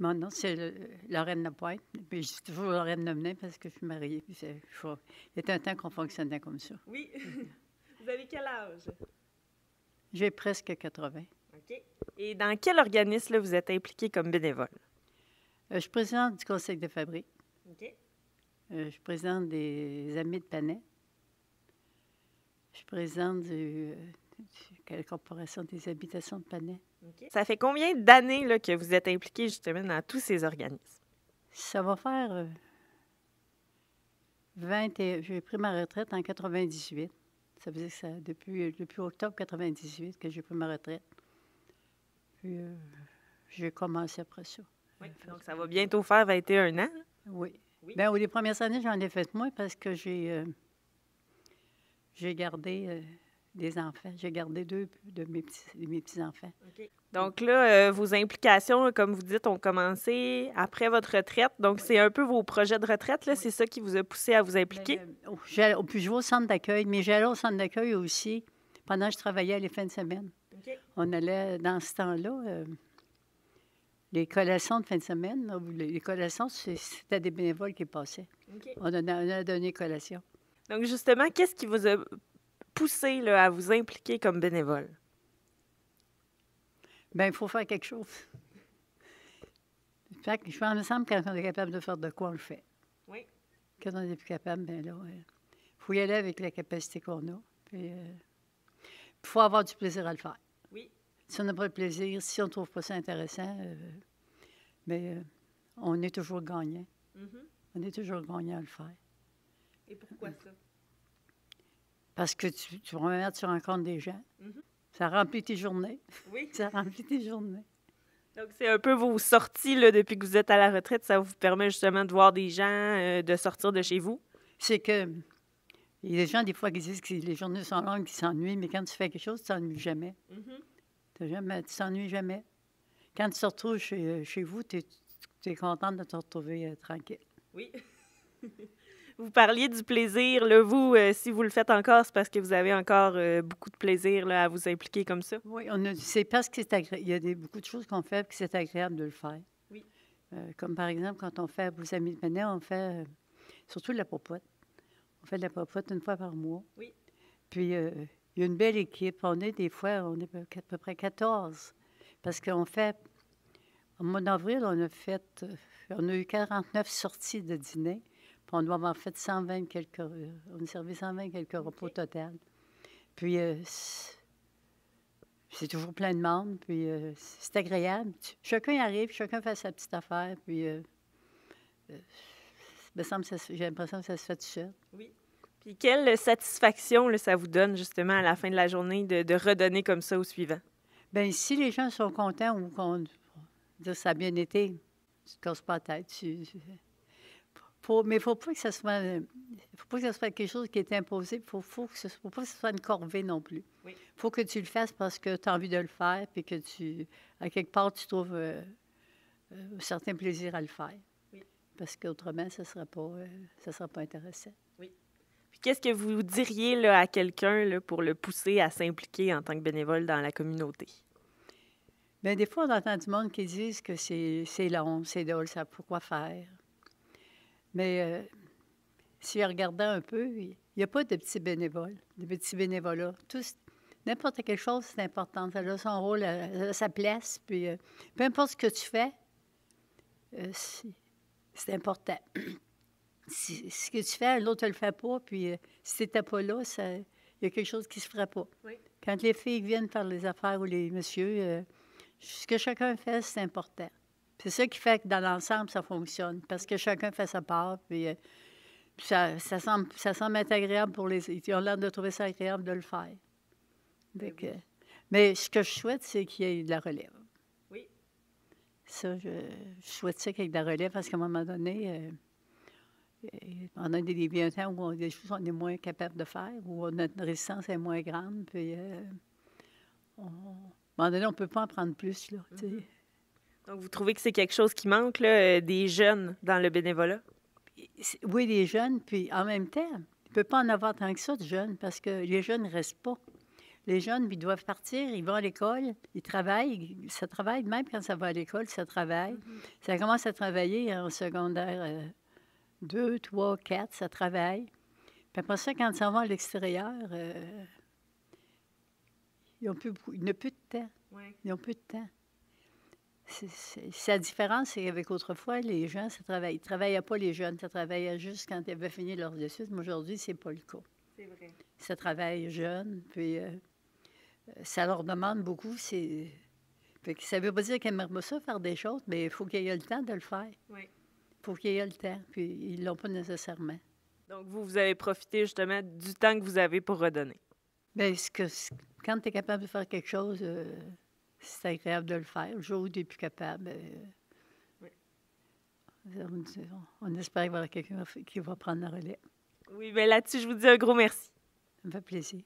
Mon nom, c'est Lorraine Lapointe. Puis je dis toujours Lorraine Lemenin parce que je suis mariée. Puis il y a un temps qu'on fonctionnait comme ça. Oui. Vous avez quel âge? J'ai presque 80. OK. Et dans quel organisme là, vous êtes impliqué comme bénévole? Je suis présidente du conseil de fabrique. OK. Je suis présidente des Amis de Panay. Je suis présidente de la Corporation des habitations de Panay. OK. Ça fait combien d'années là, que vous êtes impliqué justement dans tous ces organismes? Ça va faire 20 et j'ai pris ma retraite en 98. Ça veut dire que c'est depuis octobre 98 que j'ai pris ma retraite. Puis j'ai commencé après ça. Oui. Donc, ça va bientôt faire 21 ans. Oui. Oui. Bien, les premières années, j'en ai fait moins parce que j'ai gardé des enfants. J'ai gardé 2 de mes petits-enfants. OK. Donc là, vos implications, là, comme vous dites, ont commencé après votre retraite. Donc, c'est un peu vos projets de retraite, là? C'est ça qui vous a poussé à vous impliquer? Puis je vais au centre d'accueil, mais j'allais au centre d'accueil aussi pendant que je travaillais les fins de semaine. OK. On allait, dans ce temps-là, les collations de fin de semaine, là, les collations, c'était des bénévoles qui passaient. OK. On a donné collation. Donc, justement, qu'est-ce qui vous a poussé là, à vous impliquer comme bénévole? Bien, il faut faire quelque chose. Fait que, je me semble que quand on est capable de faire de quoi, on le fait. Oui. Quand on n'est plus capable, bien là, il faut y aller avec la capacité qu'on a. Puis, il faut avoir du plaisir à le faire. Oui. Si on n'a pas de plaisir, si on ne trouve pas ça intéressant, mais on est toujours gagnant. Mm-hmm. On est toujours gagnant à le faire. Et pourquoi ça? Parce que tu rencontres des gens. Mm-hmm. Ça remplit tes journées. Oui. Ça remplit tes journées. Donc, c'est un peu vos sorties là, depuis que vous êtes à la retraite. Ça vous permet justement de voir des gens, de sortir de chez vous? C'est que il y a des gens, des fois, qui disent que les journées sont longues, qui s'ennuient, mais quand tu fais quelque chose, tu t'ennuies jamais. Mm-hmm. Tu t'ennuies jamais. Quand tu te retrouves chez vous, tu es contente de te retrouver tranquille. Oui. Vous parliez du plaisir. Là, vous, si vous le faites encore, c'est parce que vous avez encore beaucoup de plaisir là, à vous impliquer comme ça? Oui, c'est parce que c'est agréable. Il y a beaucoup de choses qu'on fait que c'est agréable de le faire. Oui. Comme par exemple, quand on fait aux Amis de Panay, on fait surtout de la popote. On fait de la popote une fois par mois. Oui. Puis, il y a une belle équipe. On est à peu près 14. Parce qu'on fait, au mois d'avril, on a eu 49 sorties de dîner. Puis on doit avoir fait 120 quelques, on a servi 120 quelques repas au total. Puis, c'est toujours plein de monde, puis c'est agréable. Chacun y arrive, chacun fait sa petite affaire, puis j'ai l'impression que ça se fait tout seul. Oui. Puis quelle satisfaction là, ça vous donne justement à la fin de la journée de redonner comme ça au suivant? Bien, si les gens sont contents ou qu'on dit ça a bien été, tu te casses pas la tête. Mais il ne faut pas que ça soit quelque chose qui est imposé. Il faut pas que ce soit une corvée non plus. Oui. Il faut que tu le fasses parce que tu as envie de le faire, puis que à quelque part, tu trouves un certain plaisir à le faire. Oui. Parce qu'autrement, ça sera pas intéressant. Oui. Puis qu'est-ce que vous diriez là, à quelqu'un là, pour le pousser à s'impliquer en tant que bénévole dans la communauté? Bien, des fois, on entend du monde qui disent que c'est long, c'est drôle, ça pas quoi faire. Mais si on regardait un peu, il n'y a pas de petits bénévoles, de petits bénévolats. N'importe quelle chose, c'est important. Ça a son rôle, sa place. Puis, peu importe ce que tu fais, c'est important. Ce que tu fais, l'autre ne le fait pas. Puis, si tu n'étais pas là, il y a quelque chose qui ne se ferait pas. Oui. Quand les filles viennent faire les affaires ou les messieurs, ce que chacun fait, c'est important. C'est ça qui fait que dans l'ensemble, ça fonctionne. Parce que chacun fait sa part. Puis, ça semble être agréable pour ils ont l'air de trouver ça agréable de le faire. Donc, mais ce que je souhaite, c'est qu'il y ait de la relève. Oui. Ça, je souhaite ça qu'il y ait de la relève parce qu'à un moment donné, on a des temps où des choses on est moins capable de faire, où notre résistance est moins grande. Puis, à un moment donné, on ne peut pas en prendre plus. Là, Mm-hmm. Donc, vous trouvez que c'est quelque chose qui manque, là, des jeunes dans le bénévolat? Oui, les jeunes, puis en même temps, il ne peut pas en avoir tant que ça de jeunes parce que les jeunes ne restent pas. Les jeunes, ils doivent partir, ils vont à l'école, ils travaillent, ça travaille, même quand ça va à l'école, ça travaille. Ça commence à travailler en secondaire 2, 3, 4, ça travaille. Puis après ça, quand ça va à l'extérieur, ils n'ont plus, ils n'ont plus de temps. Ouais. Ils n'ont plus de temps. La différence, c'est qu'avec autrefois, les gens, ça travaillait. Ils ne travaillaient pas, les jeunes. Ça travaillait juste quand ils avaient fini leurs études. Mais aujourd'hui, ce n'est pas le cas. C'est vrai. Ça travaille jeune, puis ça leur demande beaucoup. Fait que ça ne veut pas dire qu'ils n'aiment pas ça, faire des choses, mais il faut qu'il y ait le temps de le faire. Oui. Il faut qu'il y ait le temps, puis ils ne l'ont pas nécessairement. Donc, vous avez profité justement du temps que vous avez pour redonner. Bien, quand tu es capable de faire quelque chose, c'est agréable de le faire. Le jour où tu n'es plus capable, Oui. on espère qu'il y aura quelqu'un qui va prendre le relais. Oui, bien là-dessus, je vous dis un gros merci. Ça me fait plaisir.